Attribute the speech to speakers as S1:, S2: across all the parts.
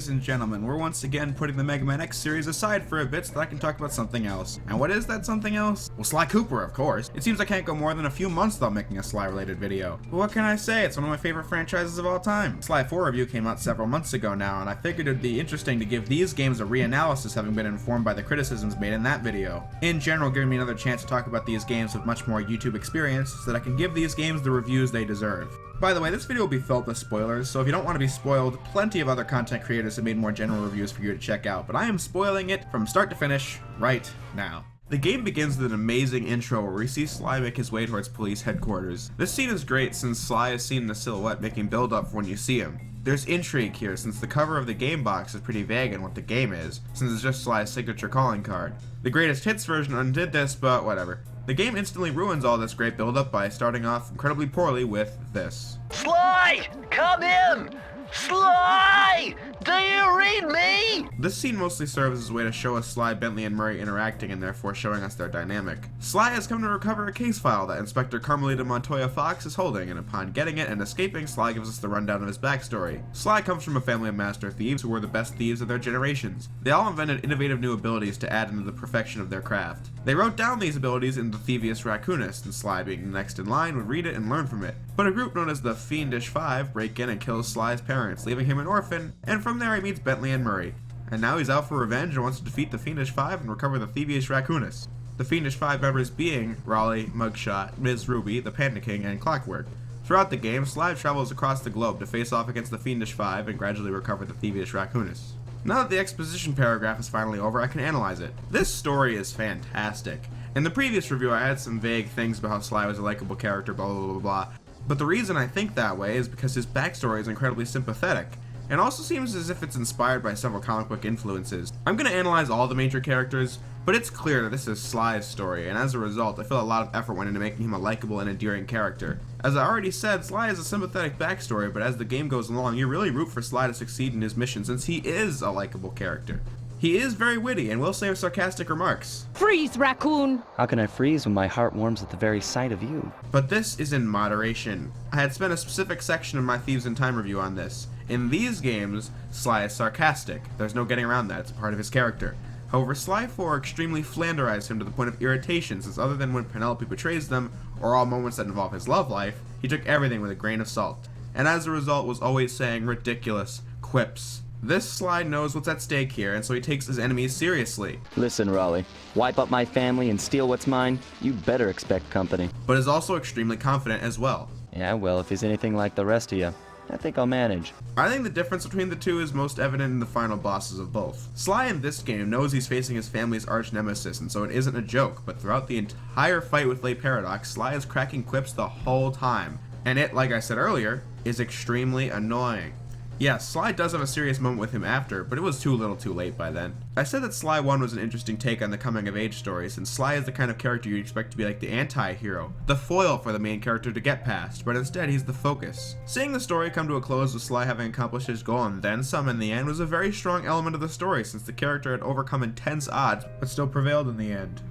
S1: ladies and gentlemen, we're once again putting the Mega Man X series aside for a bit so that I can talk about something else. And what is that something else? Well, Sly Cooper, of course. It seems I can't go more than a few months without making a Sly related video. But what can I say? It's one of my favorite franchises of all time. Sly 4 review came out several months ago now, and I figured it'd be interesting to give these games a reanalysis, having been informed by the criticisms made in that video. In general, giving me another chance to talk about these games with much more YouTube experience so that I can give these games the reviews they deserve. By the way, this video will be filled with spoilers, so if you don't want to be spoiled, plenty of other content creators have made more general reviews for you to check out, but I am spoiling it from start to finish right now. The game begins with an amazing intro where we see Sly make his way towards police headquarters. This scene is great since Sly is seen in a silhouette making build up for when you see him. There's intrigue here since the cover of the game box is pretty vague on what the game is, since it's just Sly's signature calling card. The greatest hits version undid this, but whatever. The game instantly ruins all this great build-up by starting off incredibly poorly with this.
S2: Sly! Come in! Sly! Do you read me?
S1: This scene mostly serves as a way to show us Sly, Bentley, and Murray interacting and therefore showing us their dynamic. Sly has come to recover a case file that Inspector Carmelita Montoya Fox is holding, and upon getting it and escaping, Sly gives us the rundown of his backstory. Sly comes from a family of master thieves who were the best thieves of their generations. They all invented innovative new abilities to add into the perfection of their craft. They wrote down these abilities in the Thievius Raccoonist, and Sly, being the next in line, would read it and learn from it. But a group known as the Fiendish Five break in and kills Sly's parents, leaving him an orphan, and from there he meets Bentley and Murray. And now he's out for revenge and wants to defeat the Fiendish Five and recover the Thievius Raccoonist. The Fiendish Five members being Raleigh, Mugshot, Ms. Ruby, the Panda King, and Clockwork. Throughout the game, Sly travels across the globe to face off against the Fiendish Five and gradually recover the Thievius Raccoonist. Now that the exposition paragraph is finally over, I can analyze it. This story is fantastic. In the previous review, I had some vague things about how Sly was a likable character, blah blah blah blah. But the reason I think that way is because his backstory is incredibly sympathetic, and also seems as if it's inspired by several comic book influences. I'm going to analyze all the major characters, but it's clear that this is Sly's story, and as a result, I feel a lot of effort went into making him a likable and endearing character. As I already said, Sly has a sympathetic backstory, but as the game goes along, you really root for Sly to succeed in his mission since he is a likable character. He is very witty and will say sarcastic remarks.
S3: Freeze, raccoon!
S4: How can I freeze when my heart warms at the very sight of you?
S1: But this is in moderation. I had spent a specific section of my Thieves in Time review on this. In these games, Sly is sarcastic. There's no getting around that, it's a part of his character. However, Sly 4 extremely flanderized him to the point of irritation, since other than when Penelope betrays them, or all moments that involve his love life, he took everything with a grain of salt. And as a result was always saying ridiculous quips. This Sly knows what's at stake here, and so he takes his enemies seriously.
S4: Listen, Raleigh, wipe up my family and steal what's mine? You better expect company.
S1: But is also extremely confident as well.
S4: Yeah, well, if he's anything like the rest of you, I think I'll manage.
S1: I think the difference between the two is most evident in the final bosses of both. Sly in this game knows he's facing his family's arch nemesis, and so it isn't a joke, but throughout the entire fight with Lay Paradox, Sly is cracking quips the whole time. And it, like I said earlier, is extremely annoying. Yes, Sly does have a serious moment with him after, but it was too little too late by then. I said that Sly 1 was an interesting take on the coming-of-age story, since Sly is the kind of character you expect to be like the anti-hero, the foil for the main character to get past, but instead he's the focus. Seeing the story come to a close with Sly having accomplished his goal and then some in the end was a very strong element of the story, since the character had overcome intense odds, but still prevailed in the end.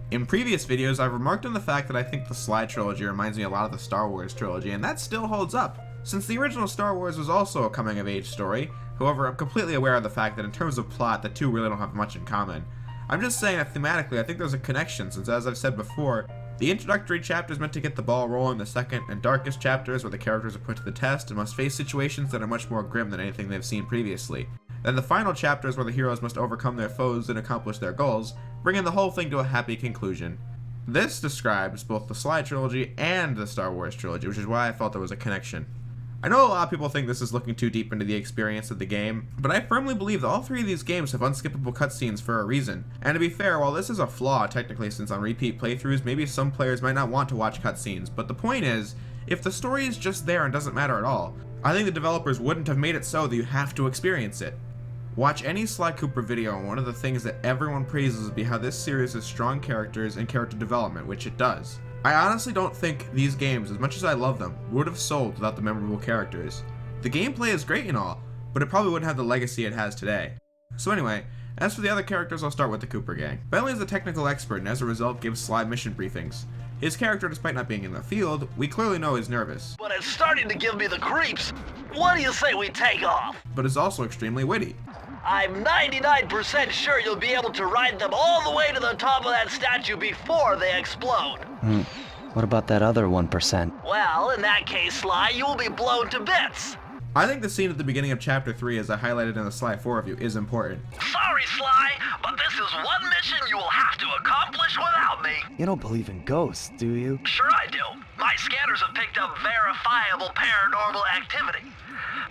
S1: In previous videos, I've remarked on the fact that I think the Sly trilogy reminds me a lot of the Star Wars trilogy, and that still holds up. Since the original Star Wars was also a coming-of-age story, however, I'm completely aware of the fact that in terms of plot, the two really don't have much in common. I'm just saying that thematically, I think there's a connection, since as I've said before, the introductory chapter is meant to get the ball rolling, the second and darkest chapters where the characters are put to the test and must face situations that are much more grim than anything they've seen previously. Then the final chapters where the heroes must overcome their foes and accomplish their goals, bringing the whole thing to a happy conclusion. This describes both the Sly trilogy and the Star Wars trilogy, which is why I felt there was a connection. I know a lot of people think this is looking too deep into the experience of the game, but I firmly believe that all three of these games have unskippable cutscenes for a reason. And to be fair, while this is a flaw technically since on repeat playthroughs, maybe some players might not want to watch cutscenes, but the point is, if the story is just there and doesn't matter at all, I think the developers wouldn't have made it so that you have to experience it. Watch any Sly Cooper video and one of the things that everyone praises would be how this series has strong characters and character development, which it does. I honestly don't think these games, as much as I love them, would have sold without the memorable characters. The gameplay is great and all, but it probably wouldn't have the legacy it has today. So anyway, as for the other characters, I'll start with the Cooper gang. Bentley is a technical expert and as a result gives Sly mission briefings. His character, despite not being in the field, we clearly know is nervous.
S2: But it's starting to give me the creeps. What do you say we take off?
S1: but is also extremely witty.
S2: I'm 99% sure you'll be able to ride them all the way to the top of that statue before they explode.
S4: What about that other 1%?
S2: Well, in that case, Sly, you will be blown to bits.
S1: I think the scene at the beginning of Chapter 3, as I highlighted in the Sly 4 review, is important.
S2: Sorry, Sly, but this is one mission you will have to accomplish without me.
S4: You don't believe in ghosts, do you?
S2: Sure I do. My scanners have picked up verifiable paranormal activity.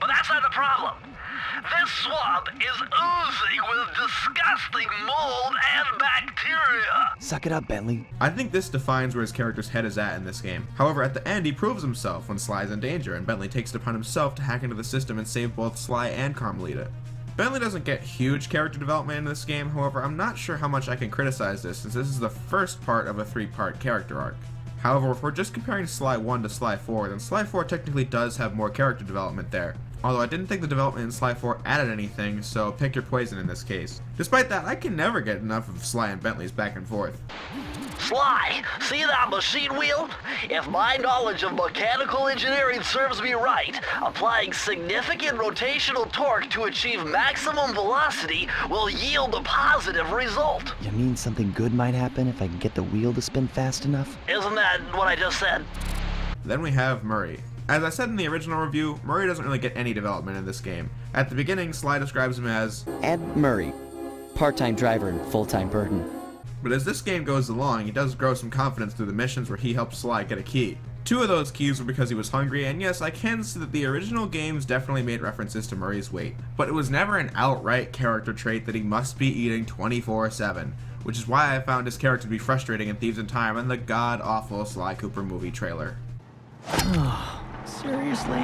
S2: But that's not the problem. This swamp is oozing with disgusting mold and bacteria.
S4: Suck it up, Bentley.
S1: I think this defines where his character's head is at in this game. However, at the end, he proves himself when Sly's in danger, and Bentley takes it upon himself to hack into the system and save both Sly and Carmelita. Bentley doesn't get huge character development in this game, however, I'm not sure how much I can criticize this, since this is the first part of a 3-part character arc. However, if we're just comparing Sly 1 to Sly 4, then Sly 4 technically does have more character development there. Although I didn't think the development in Sly 4 added anything, so pick your poison in this case. Despite that, I can never get enough of Sly and Bentley's back and forth.
S2: Sly, see that machine wheel? If my knowledge of mechanical engineering serves me right, applying significant rotational torque to achieve maximum velocity will yield a positive result.
S4: You mean something good might happen if I can get the wheel to spin fast enough?
S2: Isn't that what I just said?
S1: Then we have Murray. As I said in the original review, Murray doesn't really get any development in this game. At the beginning, Sly describes him as
S4: Ed Murray, part-time driver and full-time burden.
S1: but as this game goes along, he does grow some confidence through the missions where he helps Sly get a key. 2 of those keys were because he was hungry, and yes, I can see that the original games definitely made references to Murray's weight, but it was never an outright character trait that he must be eating 24/7, which is why I found his character to be frustrating in Thieves in Time and the god-awful Sly Cooper movie trailer.
S4: Seriously?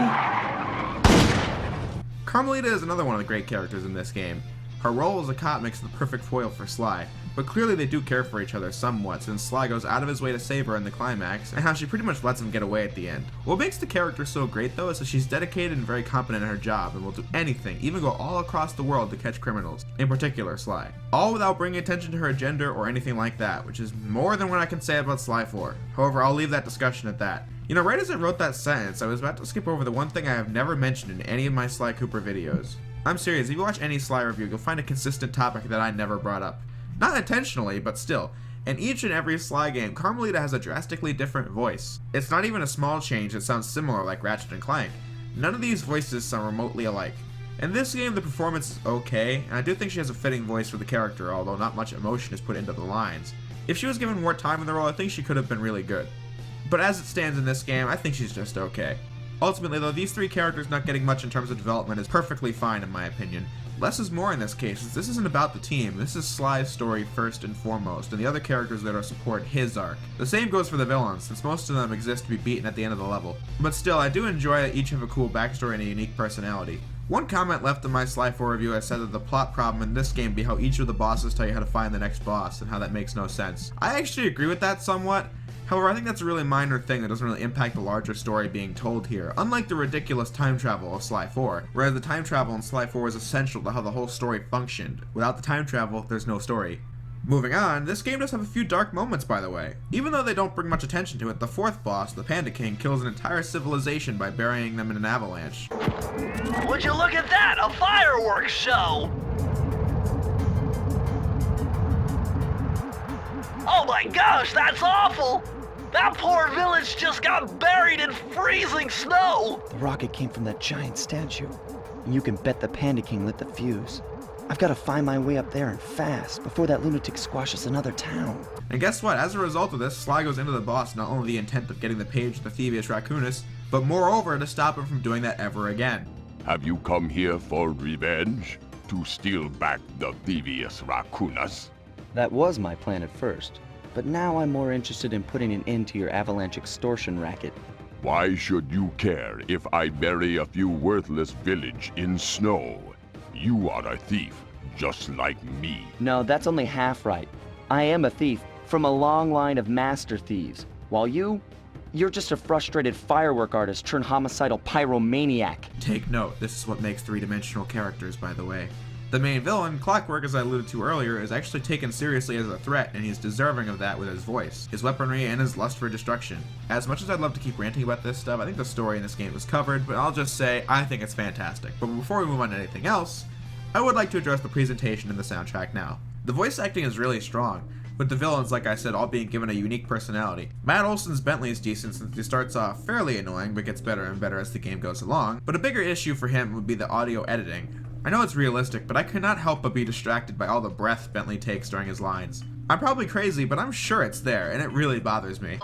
S1: Carmelita is another one of the great characters in this game. Her role as a cop makes the perfect foil for Sly, but clearly they do care for each other somewhat, since Sly goes out of his way to save her in the climax, and how she pretty much lets him get away at the end. What makes the character so great though is that she's dedicated and very competent in her job, and will do anything, even go all across the world to catch criminals, in particular Sly. All without bringing attention to her gender or anything like that, which is more than what I can say about Sly 4. However, I'll leave that discussion at that. You know, right as I wrote that sentence, I was about to skip over the one thing I have never mentioned in any of my Sly Cooper videos. I'm serious, if you watch any Sly review, you'll find a consistent topic that I never brought up. Not intentionally, but still. In each and every Sly game, Carmelita has a drastically different voice. It's not even a small change that sounds similar like Ratchet and Clank. None of these voices sound remotely alike. In this game, the performance is okay, and I do think she has a fitting voice for the character, although not much emotion is put into the lines. If she was given more time in the role, I think she could have been really good. But as it stands in this game, I think she's just okay. Ultimately though, these 3 characters not getting much in terms of development is perfectly fine in my opinion. Less is more in this case, as this isn't about the team, this is Sly's story first and foremost, and the other characters that are support his arc. The same goes for the villains, since most of them exist to be beaten at the end of the level. But still, I do enjoy that each have a cool backstory and a unique personality. One comment left in my Sly 4 review, I said that the plot problem in this game be how each of the bosses tell you how to find the next boss, and how that makes no sense. I actually agree with that somewhat. However, I think that's a really minor thing that doesn't really impact the larger story being told here, unlike the ridiculous time travel of Sly 4, whereas the time travel in Sly 4 is essential to how the whole story functioned. Without the time travel, there's no story. Moving on, this game does have a few dark moments, by the way. Even though they don't bring much attention to it, the 4th boss, the Panda King, kills an entire civilization by burying them in an avalanche.
S2: Would you look at that? A fireworks show! Oh my gosh, that's awful! That poor village just got buried in freezing snow!
S4: The rocket came from that giant statue. And you can bet the Panda King lit the fuse. I've got to find my way up there and fast before that lunatic squashes another town.
S1: And guess what? As a result of this, Sly goes into the boss not only the intent of getting the page to the Thievius Raccoonus, but moreover to stop him from doing that ever again.
S3: Have you come here for revenge? To steal back the Thievius Raccoonus?
S4: That was my plan at first, but now I'm more interested in putting an end to your avalanche extortion racket.
S3: Why should you care if I bury a few worthless village in snow? You are a thief, just like me.
S4: No, that's only half right. I am a thief from a long line of master thieves, while you're just a frustrated firework artist turned homicidal pyromaniac.
S1: Take note, this is what makes 3-dimensional characters, by the way. The main villain, Clockwork, as I alluded to earlier, is actually taken seriously as a threat, and he's deserving of that with his voice, his weaponry, and his lust for destruction. As much as I'd love to keep ranting about this stuff, I think the story in this game is covered, but I'll just say I think it's fantastic. But before we move on to anything else, I would like to address the presentation in the soundtrack now. The voice acting is really strong, with the villains, like I said, all being given a unique personality. Matt Olson's Bentley is decent since he starts off fairly annoying, but gets better and better as the game goes along, but a bigger issue for him would be the audio editing. I know it's realistic, but I could not help but be distracted by all the breath Bentley takes during his lines. I'm probably crazy, but I'm sure it's there, and it really bothers me.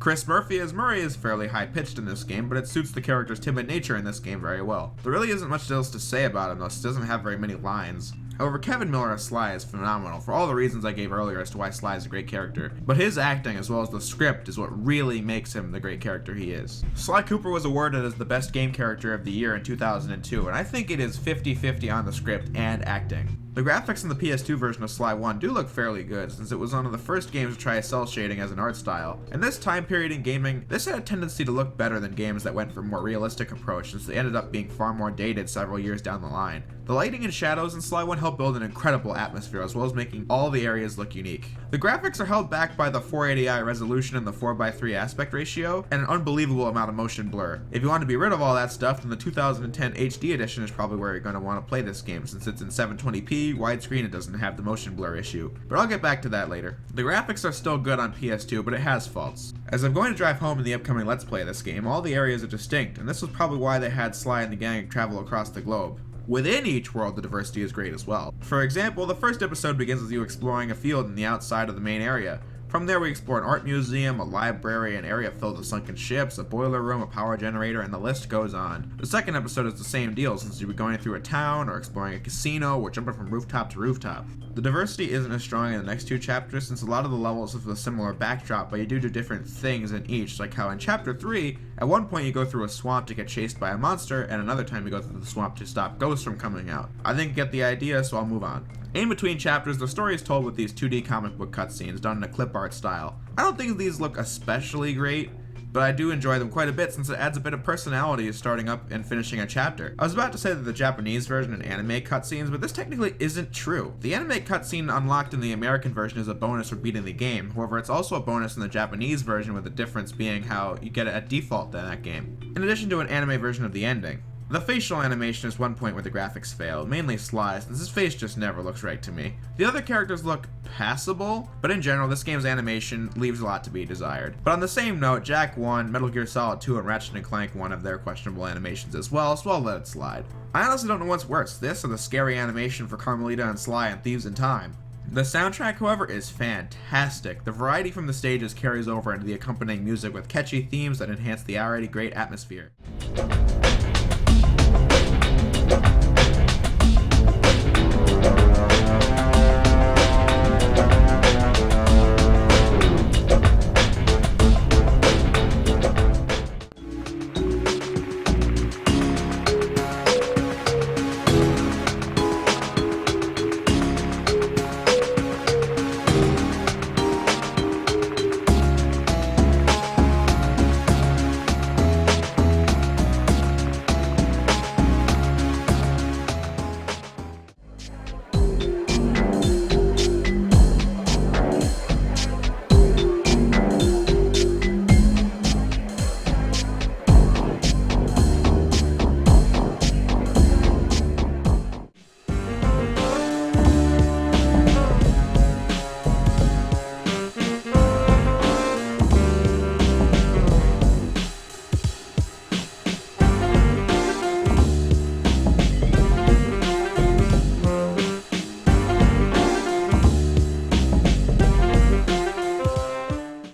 S1: Chris Murphy as Murray is fairly high-pitched in this game, but it suits the character's timid nature in this game very well. There really isn't much else to say about him, though he doesn't have very many lines. However, Kevin Miller as Sly is phenomenal for all the reasons I gave earlier as to why Sly is a great character, but his acting as well as the script is what really makes him the great character he is. Sly Cooper was awarded as the best game character of the year in 2002, and I think it is 50-50 on the script and acting. The graphics in the PS2 version of Sly 1 do look fairly good, since it was one of the first games to try cel shading as an art style. In this time period in gaming, this had a tendency to look better than games that went for a more realistic approach, since they ended up being far more dated several years down the line. The lighting and shadows in Sly 1 help build an incredible atmosphere, as well as making all the areas look unique. The graphics are held back by the 480i resolution and the 4:3 aspect ratio, and an unbelievable amount of motion blur. If you want to be rid of all that stuff, then the 2010 HD edition is probably where you're going to want to play this game, since it's in 720p, widescreen, it doesn't have the motion blur issue. But I'll get back to that later. The graphics are still good on PS2, but it has faults. As I'm going to drive home in the upcoming Let's Play of this game, all the areas are distinct, and this was probably why they had Sly and the gang travel across the globe. Within each world, the diversity is great as well. For example, the first episode begins with you exploring a field in the outside of the main area. From there, we explore an art museum, a library, an area filled with sunken ships, a boiler room, a power generator, and the list goes on. The second episode is the same deal, since you'll be going through a town, or exploring a casino, or jumping from rooftop to rooftop. The diversity isn't as strong in the next two chapters, since a lot of the levels have a similar backdrop, but you do different things in each, like how in Chapter 3, at one point you go through a swamp to get chased by a monster, and another time you go through the swamp to stop ghosts from coming out. I think you get the idea, so I'll move on. In between chapters, the story is told with these 2D comic book cutscenes done in a clip art style. I don't think these look especially great, but I do enjoy them quite a bit since it adds a bit of personality starting up and finishing a chapter. I was about to say that the Japanese version and anime cutscenes, but this technically isn't true. The anime cutscene unlocked in the American version is a bonus for beating the game, however it's also a bonus in the Japanese version, with the difference being how you get it at default in that game, in addition to an anime version of the ending. The facial animation is one point where the graphics fail, mainly Sly, since his face just never looks right to me. The other characters look passable, but in general, this game's animation leaves a lot to be desired. But on the same note, Jak 1, Metal Gear Solid 2, and Ratchet & Clank 1 have their questionable animations as well, so I'll let it slide. I honestly don't know what's worse, this or the scary animation for Carmelita and Sly and Thieves in Time. The soundtrack, however, is fantastic. The variety from the stages carries over into the accompanying music with catchy themes that enhance the already great atmosphere.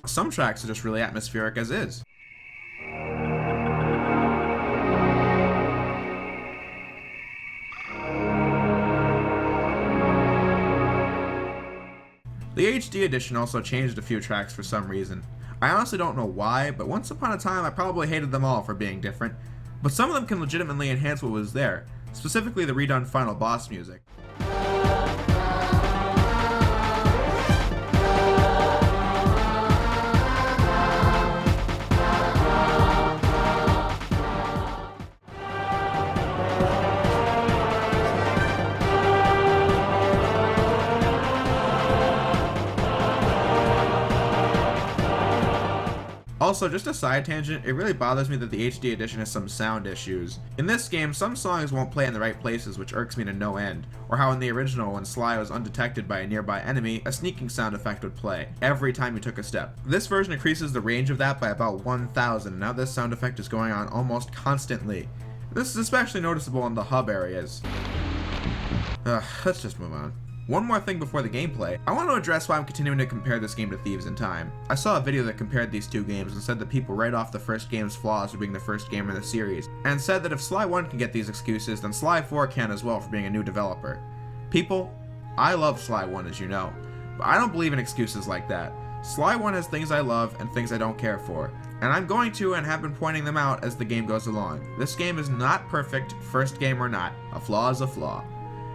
S1: Some tracks are just really atmospheric as is. The HD edition also changed a few tracks for some reason. I honestly don't know why, but once upon a time I probably hated them all for being different, but some of them can legitimately enhance what was there, specifically the redone final boss music. Also, just a side tangent, it really bothers me that the HD edition has some sound issues. In this game, some songs won't play in the right places, which irks me to no end. Or how in the original, when Sly was undetected by a nearby enemy, a sneaking sound effect would play every time you took a step. This version increases the range of that by about 1,000, and now this sound effect is going on almost constantly. This is especially noticeable in the hub areas. Let's just move on. One more thing before the gameplay, I want to address why I'm continuing to compare this game to Thieves in Time. I saw a video that compared these two games and said that people write off the first game's flaws for being the first game in the series, and said that if Sly 1 can get these excuses, then Sly 4 can as well for being a new developer. People, I love Sly 1 as you know, but I don't believe in excuses like that. Sly 1 has things I love and things I don't care for, and I'm going to and have been pointing them out as the game goes along. This game is not perfect, first game or not. A flaw is a flaw.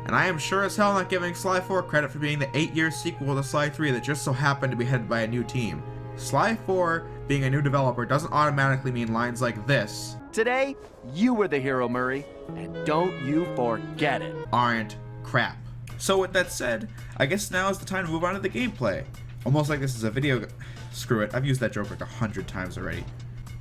S1: And I am sure as hell not giving Sly 4 credit for being the 8-year sequel to Sly 3 that just so happened to be headed by a new team. Sly 4 being a new developer doesn't automatically mean lines like this.
S5: Today, you were the hero, Murray, and don't you forget it.
S1: Aren't crap. So with that said, I guess now is the time to move on to the gameplay. Almost like this is a video. Screw it, I've used that joke like 100 times already.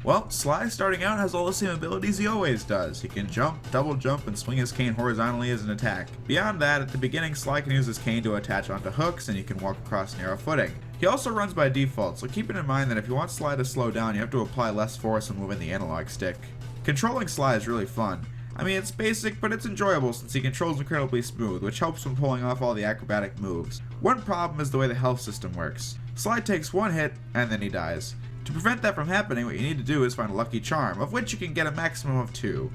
S1: Well, Sly starting out has all the same abilities he always does. He can jump, double jump, and swing his cane horizontally as an attack. Beyond that, at the beginning, Sly can use his cane to attach onto hooks, and he can walk across narrow footing. He also runs by default, so keep it in mind that if you want Sly to slow down, you have to apply less force when moving the analog stick. Controlling Sly is really fun. I mean, it's basic, but it's enjoyable since he controls incredibly smooth, which helps when pulling off all the acrobatic moves. One problem is the way the health system works. Sly takes one hit, and then he dies. To prevent that from happening, what you need to do is find a lucky charm, of which you can get a maximum of 2.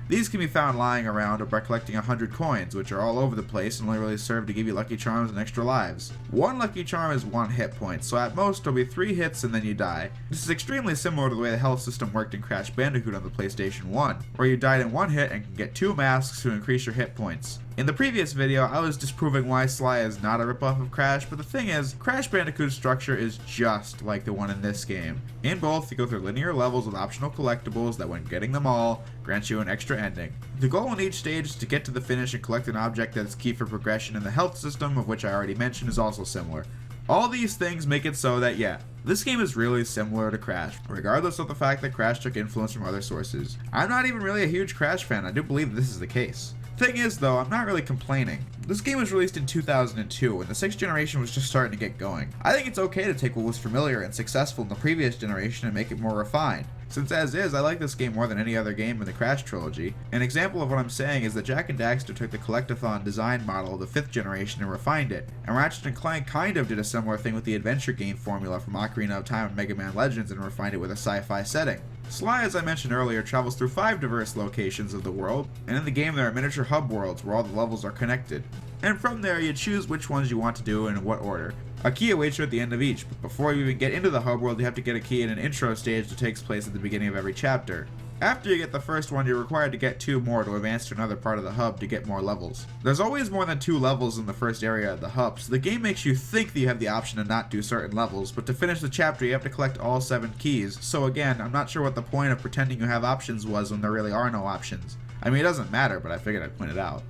S1: These can be found lying around or by collecting 100 coins, which are all over the place and only really serve to give you lucky charms and extra lives. One lucky charm is 1 hit point, so at most there'll be 3 hits and then you die. This is extremely similar to the way the health system worked in Crash Bandicoot on the PlayStation 1, where you died in 1 hit and can get 2 masks to increase your hit points. In the previous video, I was disproving why Sly is not a ripoff of Crash, but the thing is, Crash Bandicoot's structure is just like the one in this game. In both, you go through linear levels with optional collectibles that when getting them all, grants you an extra ending. The goal in each stage is to get to the finish and collect an object that is key for progression, and the health system, of which I already mentioned, is also similar. All these things make it so that, yeah, this game is really similar to Crash, regardless of the fact that Crash took influence from other sources. I'm not even really a huge Crash fan, I do believe this is the case. Thing is though, I'm not really complaining. This game was released in 2002 and the 6th generation was just starting to get going. I think it's okay to take what was familiar and successful in the previous generation and make it more refined. Since as is, I like this game more than any other game in the Crash trilogy. An example of what I'm saying is that Jak and Daxter took the Collectathon design model of the 5th generation and refined it, and Ratchet & Clank kind of did a similar thing with the adventure game formula from Ocarina of Time and Mega Man Legends and refined it with a sci-fi setting. Sly, as I mentioned earlier, travels through 5 diverse locations of the world, and in the game there are miniature hub worlds where all the levels are connected. And from there you choose which ones you want to do and in what order. A key awaits you at the end of each, but before you even get into the hub world you have to get a key in an intro stage that takes place at the beginning of every chapter. After you get the first one, you're required to get 2 more to advance to another part of the hub to get more levels. There's always more than 2 levels in the first area of the hub, so the game makes you think that you have the option to not do certain levels, but to finish the chapter you have to collect all 7 keys, so again, I'm not sure what the point of pretending you have options was when there really are no options. I mean, it doesn't matter, but I figured I'd point it out.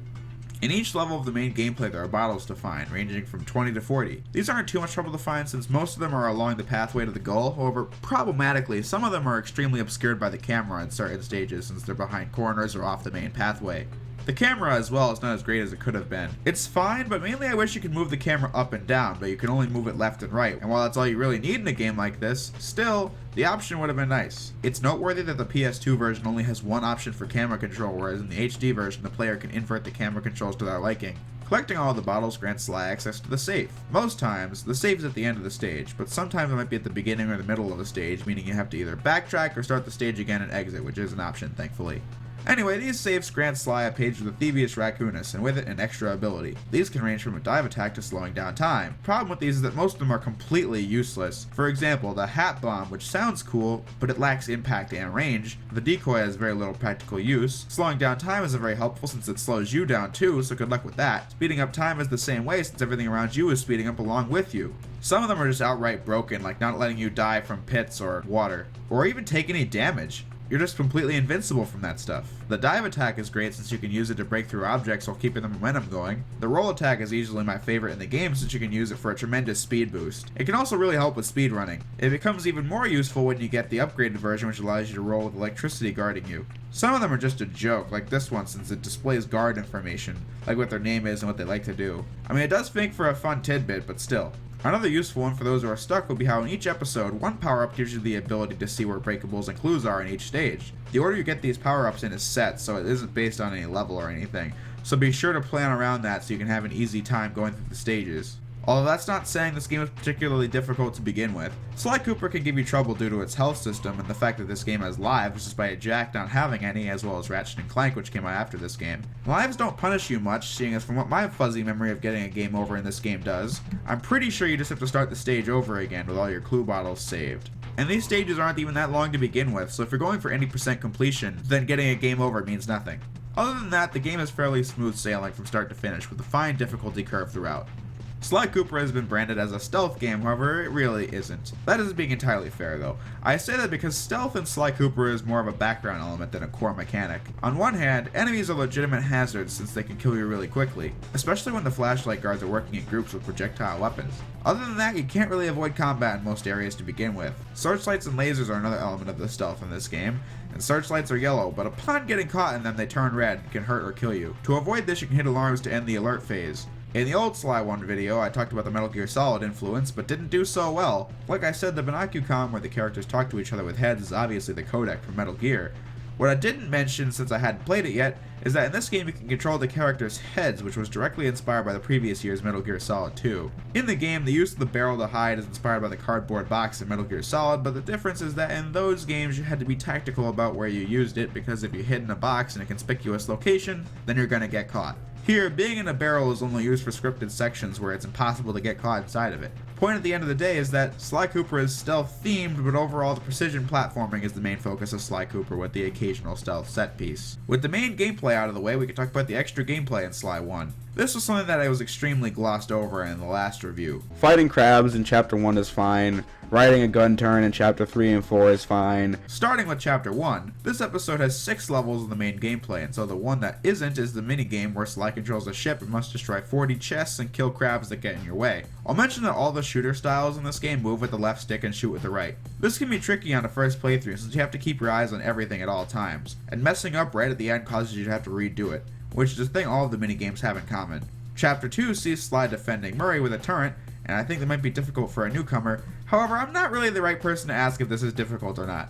S1: In each level of the main gameplay there are bottles to find, ranging from 20 to 40. These aren't too much trouble to find since most of them are along the pathway to the goal, however, problematically, some of them are extremely obscured by the camera in certain stages since they're behind corners or off the main pathway. The camera as well is not as great as it could have been. It's fine, but mainly I wish you could move the camera up and down, but you can only move it left and right, and while that's all you really need in a game like this, still, the option would have been nice. It's noteworthy that the PS2 version only has 1 option for camera control, whereas in the HD version the player can invert the camera controls to their liking. Collecting all the bottles grants Sly access to the safe. Most times, the safe is at the end of the stage, but sometimes it might be at the beginning or the middle of the stage, meaning you have to either backtrack or start the stage again and exit, which is an option, thankfully. Anyway, these safes grant Sly a page with a Thievius Raccoonus, and with it an extra ability. These can range from a dive attack to slowing down time. Problem with these is that most of them are completely useless. For example, the Hat Bomb, which sounds cool, but it lacks impact and range. The decoy has very little practical use. Slowing down time isn't very helpful since it slows you down too, so good luck with that. Speeding up time is the same way since everything around you is speeding up along with you. Some of them are just outright broken, like not letting you die from pits or water, or even take any damage. you're just completely invincible from that stuff. The dive attack is great since you can use it to break through objects while keeping the momentum going. The roll attack is easily my favorite in the game since you can use it for a tremendous speed boost. It can also really help with speed running. It becomes even more useful when you get the upgraded version, which allows you to roll with electricity guarding you. Some of them are just a joke, like this one since it displays guard information, like what their name is and what they like to do. I mean, it does make for a fun tidbit, but still. Another useful one for those who are stuck would be how in each episode, one power-up gives you the ability to see where breakables and clues are in each stage. The order you get these power-ups in is set, so it isn't based on any level or anything, so be sure to plan around that so you can have an easy time going through the stages. Although that's not saying this game is particularly difficult to begin with. Sly Cooper can give you trouble due to its health system and the fact that this game has lives despite Jack not having any, as well as Ratchet & Clank, which came out after this game. Lives don't punish you much, seeing as from what my fuzzy memory of getting a game over in this game does, I'm pretty sure you just have to start the stage over again with all your clue bottles saved. And these stages aren't even that long to begin with, so if you're going for any % completion, then getting a game over means nothing. Other than that, the game is fairly smooth sailing from start to finish, with a fine difficulty curve throughout. Sly Cooper has been branded as a stealth game, however, it really isn't. That isn't being entirely fair, though. I say that because stealth in Sly Cooper is more of a background element than a core mechanic. On one hand, enemies are legitimate hazards since they can kill you really quickly, especially when the flashlight guards are working in groups with projectile weapons. Other than that, you can't really avoid combat in most areas to begin with. Searchlights and lasers are another element of the stealth in this game, and searchlights are yellow, but upon getting caught in them they turn red and can hurt or kill you. To avoid this, you can hit alarms to end the alert phase. In the old Sly 1 video, I talked about the Metal Gear Solid influence, but didn't do so well. Like I said, the Binocucom where the characters talk to each other with heads is obviously the codec from Metal Gear. What I didn't mention, since I hadn't played it yet, is that in this game you can control the characters' heads, which was directly inspired by the previous year's Metal Gear Solid 2. In the game, the use of the barrel to hide is inspired by the cardboard box in Metal Gear Solid, but the difference is that in those games you had to be tactical about where you used it, because if you hid in a box in a conspicuous location, then you're gonna get caught. Here, being in a barrel is only used for scripted sections where it's impossible to get caught inside of it. Point at the end of the day is that Sly Cooper is stealth themed, but overall the precision platforming is the main focus of Sly Cooper with the occasional stealth set piece. With the main gameplay out of the way, we can talk about the extra gameplay in Sly 1. This was something that I was extremely glossed over in the last review.
S6: Fighting crabs in Chapter 1 is fine. Riding a gun turn in Chapter 3 and 4 is fine.
S1: Starting with Chapter 1, this episode has 6 levels of the main gameplay, and so the one that isn't is the minigame where Sly controls a ship and must destroy 40 chests and kill crabs that get in your way. I'll mention that all the shooter styles in this game move with the left stick and shoot with the right. This can be tricky on a first playthrough since you have to keep your eyes on everything at all times, and messing up right at the end causes you to have to redo it, which is a thing all of the minigames have in common. Chapter 2 sees Sly defending Murray with a turret, and I think that might be difficult for a newcomer. However, I'm not really the right person to ask if this is difficult or not.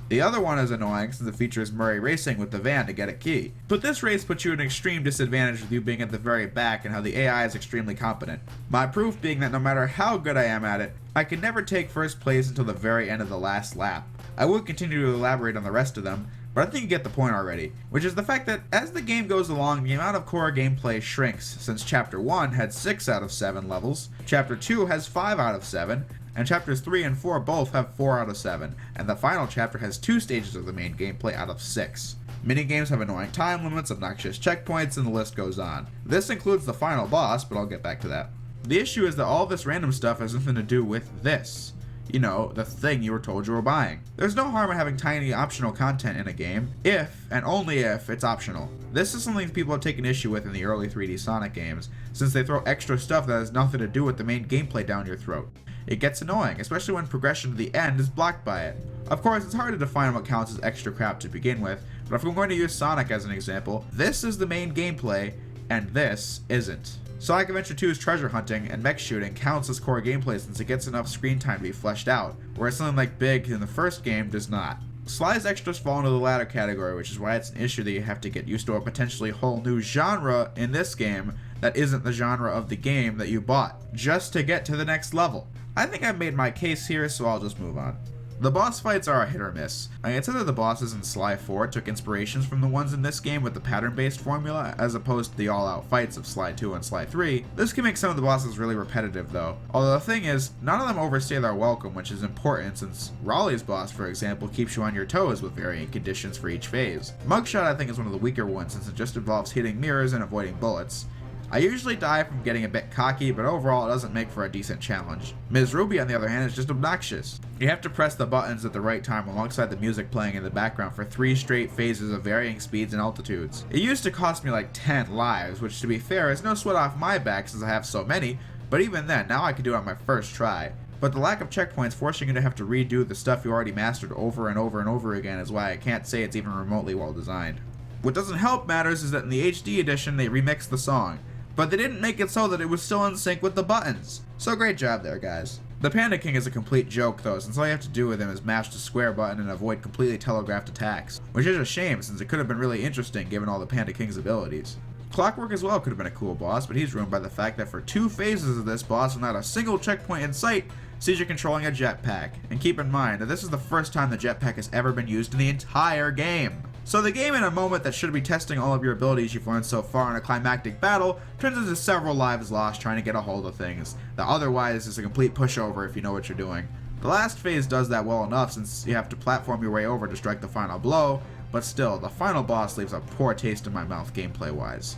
S1: The other one is annoying since it features Murray racing with the van to get a key. But this race puts you at an extreme disadvantage with you being at the very back and how the AI is extremely competent. My proof being that no matter how good I am at it, I can never take first place until the very end of the last lap. I will continue to elaborate on the rest of them, but I think you get the point already, which is the fact that as the game goes along, the amount of core gameplay shrinks, since Chapter 1 had 6 out of 7 levels, Chapter 2 has 5 out of 7, and Chapters 3 and 4 both have 4 out of 7, and the final chapter has 2 stages of the main gameplay out of 6. Minigames have annoying time limits, obnoxious checkpoints, and the list goes on. This includes the final boss, but I'll get back to that. The issue is that all this random stuff has nothing to do with this. You know, the thing you were told you were buying. There's no harm in having tiny optional content in a game, if, and only if, it's optional. This is something people have taken issue with in the early 3D Sonic games, since they throw extra stuff that has nothing to do with the main gameplay down your throat. It gets annoying, especially when progression to the end is blocked by it. Of course, it's hard to define what counts as extra crap to begin with, but if I'm going to use Sonic as an example, this is the main gameplay, and this isn't. Sonic Adventure 2's treasure hunting and mech shooting counts as core gameplay since it gets enough screen time to be fleshed out, whereas something like Big in the first game does not. Sly's extras fall into the latter category, which is why it's an issue that you have to get used to a potentially whole new genre in this game that isn't the genre of the game that you bought, just to get to the next level. I think I've made my case here, so I'll just move on. The boss fights are a hit or miss. I can say that the bosses in Sly 4 took inspirations from the ones in this game with the pattern-based formula, as opposed to the all-out fights of Sly 2 and Sly 3. This can make some of the bosses really repetitive though. Although the thing is, none of them overstay their welcome, which is important since Raleigh's boss, for example, keeps you on your toes with varying conditions for each phase. Mugshot I think is one of the weaker ones since it just involves hitting mirrors and avoiding bullets.
S7: I usually die from getting a bit cocky, but overall it doesn't make for a decent challenge. Ms. Ruby, on the other hand, is just obnoxious. You have to press the buttons at the right time alongside the music playing in the background for 3 straight phases of varying speeds and altitudes. It used to cost me like 10 lives, which to be fair is no sweat off my back since I have so many, but even then, now I can do it on my first try. But the lack of checkpoints forcing you to have to redo the stuff you already mastered over and over and over again is why I can't say it's even remotely well designed. What doesn't help matters is that in the HD edition they remixed the song, but they didn't make it so that it was still in sync with the buttons. So great job there, guys. The Panda King is a complete joke though, since all you have to do with him is mash the square button and avoid completely telegraphed attacks, which is a shame since it could have been really interesting given all the Panda King's abilities. Clockwork as well could have been a cool boss, but he's ruined by the fact that for 2 phases of this boss and not a single checkpoint in sight, sees you controlling a jetpack. And keep in mind that this is the first time the jetpack has ever been used in the entire game. So the game, in a moment that should be testing all of your abilities you've learned so far in a climactic battle, turns into several lives lost trying to get a hold of things that otherwise is a complete pushover if you know what you're doing. The last phase does that well enough since you have to platform your way over to strike the final blow, but still, the final boss leaves a poor taste in my mouth gameplay wise.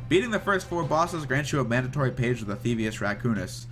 S7: Beating the first 4 bosses grants you a mandatory page with the Thievius Raccoonus.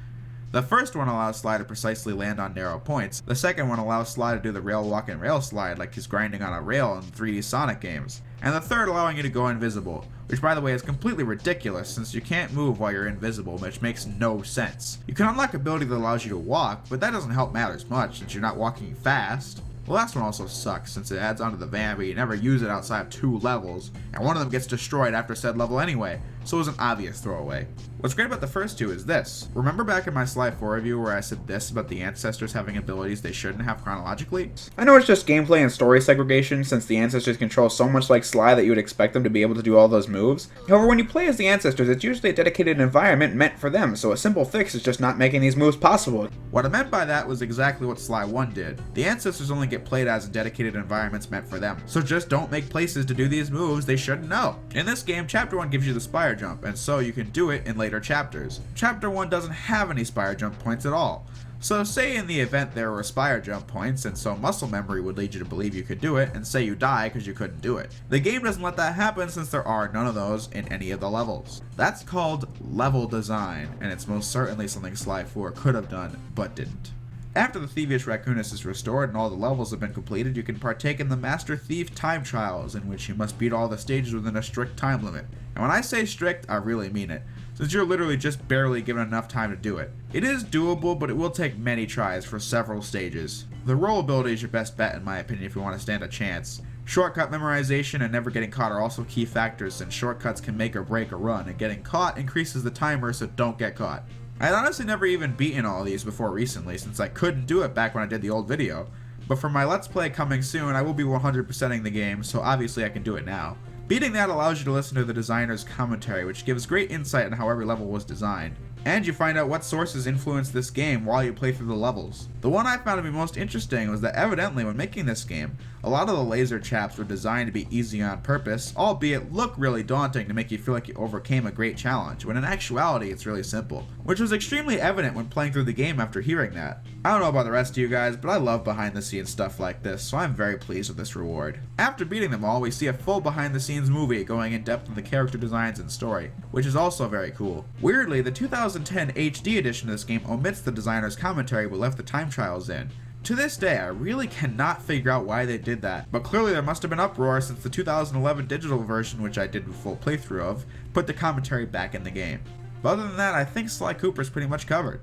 S7: The first one allows Sly to precisely land on narrow points. The second one allows Sly to do the rail walk and rail slide like he's grinding on a rail in 3D Sonic games. And the third allowing you to go invisible, which by the way is completely ridiculous since you can't move while you're invisible, which makes no sense. You can unlock ability that allows you to walk, but that doesn't help matters much since you're not walking fast. The last one also sucks since it adds onto the van, but you never use it outside of 2 levels, and one of them gets destroyed after said level anyway, so it was an obvious throwaway. What's great about the first 2 is this. Remember back in my Sly 4 review where I said this about the ancestors having abilities they shouldn't have chronologically?
S6: I know it's just gameplay and story segregation since the ancestors control so much like Sly that you would expect them to be able to do all those moves. However, when you play as the ancestors, it's usually a dedicated environment meant for them, so a simple fix is just not making these moves possible.
S7: What I meant by that was exactly what Sly 1 did. The ancestors only get played as in dedicated environments meant for them, so just don't make places to do these moves they shouldn't know. In this game, Chapter 1 gives you the Spire Jump, and so you can do it in later chapters. Chapter 1 doesn't have any Spire Jump points at all. So say in the event there were Spire Jump points, and so muscle memory would lead you to believe you could do it, and say you die because you couldn't do it. The game doesn't let that happen since there are none of those in any of the levels. That's called level design, and it's most certainly something Sly 4 could have done, but didn't. After the Thievius Raccoonus is restored and all the levels have been completed, you can partake in the Master Thief Time Trials, in which you must beat all the stages within a strict time limit. And when I say strict, I really mean it, since you're literally just barely given enough time to do it. It is doable, but it will take many tries for several stages. The roll ability is your best bet in my opinion if you want to stand a chance. Shortcut memorization and never getting caught are also key factors since shortcuts can make or break a run, and getting caught increases the timer, so don't get caught. I had honestly never even beaten all these before recently since I couldn't do it back when I did the old video, but for my Let's Play coming soon I will be 100%ing the game, so obviously I can do it now. Beating that allows you to listen to the designer's commentary, which gives great insight on how every level was designed. And you find out what sources influenced this game while you play through the levels. The one I found to be most interesting was that evidently when making this game, a lot of the laser chaps were designed to be easy on purpose, albeit look really daunting to make you feel like you overcame a great challenge, when in actuality it's really simple, which was extremely evident when playing through the game after hearing that. I don't know about the rest of you guys, but I love behind the scenes stuff like this, so I'm very pleased with this reward. After beating them all, we see a full behind the scenes movie going in depth into the character designs and story, which is also very cool. Weirdly, the 2010 HD edition of this game omits the designer's commentary but left the time trials in. To this day, I really cannot figure out why they did that, but clearly there must have been uproar since the 2011 digital version, which I did a full playthrough of, put the commentary back in the game. But other than that, I think Sly Cooper's pretty much covered.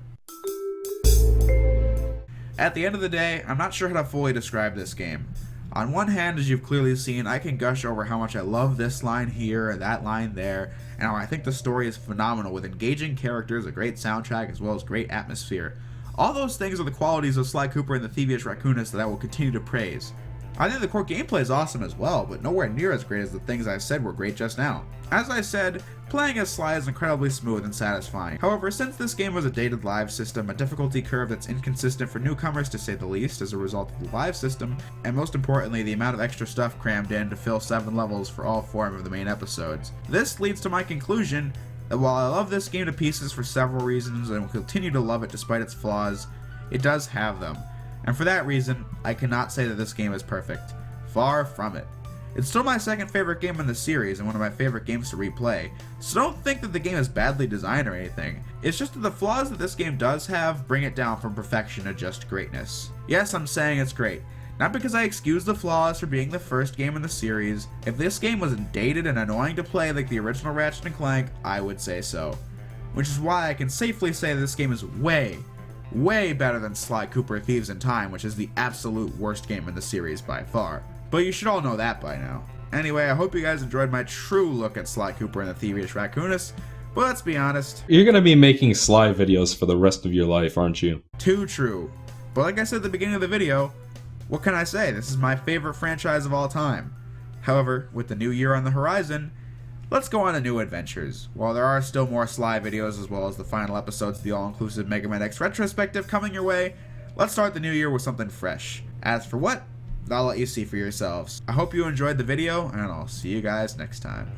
S7: At the end of the day, I'm not sure how to fully describe this game. On one hand, as you've clearly seen, I can gush over how much I love this line here and that line there, and how I think the story is phenomenal with engaging characters, a great soundtrack, as well as great atmosphere. All those things are the qualities of Sly Cooper and the Thievius Raccoonus that I will continue to praise. I think the core gameplay is awesome as well, but nowhere near as great as the things I said were great just now. As I said, playing as Sly is incredibly smooth and satisfying. However, since this game was a dated live system, a difficulty curve that's inconsistent for newcomers to say the least as a result of the live system, and most importantly the amount of extra stuff crammed in to fill 7 levels for all 4 of the main episodes. This leads to my conclusion that while I love this game to pieces for several reasons and will continue to love it despite its flaws, it does have them. And for that reason, I cannot say that this game is perfect. Far from it. It's still my second favorite game in the series and one of my favorite games to replay, so don't think that the game is badly designed or anything. It's just that the flaws that this game does have bring it down from perfection to just greatness. Yes, I'm saying it's great. Not because I excuse the flaws for being the first game in the series. If this game was dated and annoying to play like the original Ratchet & Clank, I would say so. Which is why I can safely say this game is way better than Sly Cooper Thieves in Time, which is the absolute worst game in the series by far. But you should all know that by now. Anyway, I hope you guys enjoyed my true look at Sly Cooper and the Thievius Raccoonus, but let's be honest.
S8: You're gonna be making Sly videos for the rest of your life, aren't you?
S7: Too true. But like I said at the beginning of the video, what can I say? This is my favorite franchise of all time. However, with the new year on the horizon, let's go on to new adventures. While there are still more Sly videos as well as the final episodes of the all-inclusive Mega Man X retrospective coming your way, let's start the new year with something fresh. As for what? I'll let you see for yourselves. I hope you enjoyed the video, and I'll see you guys next time.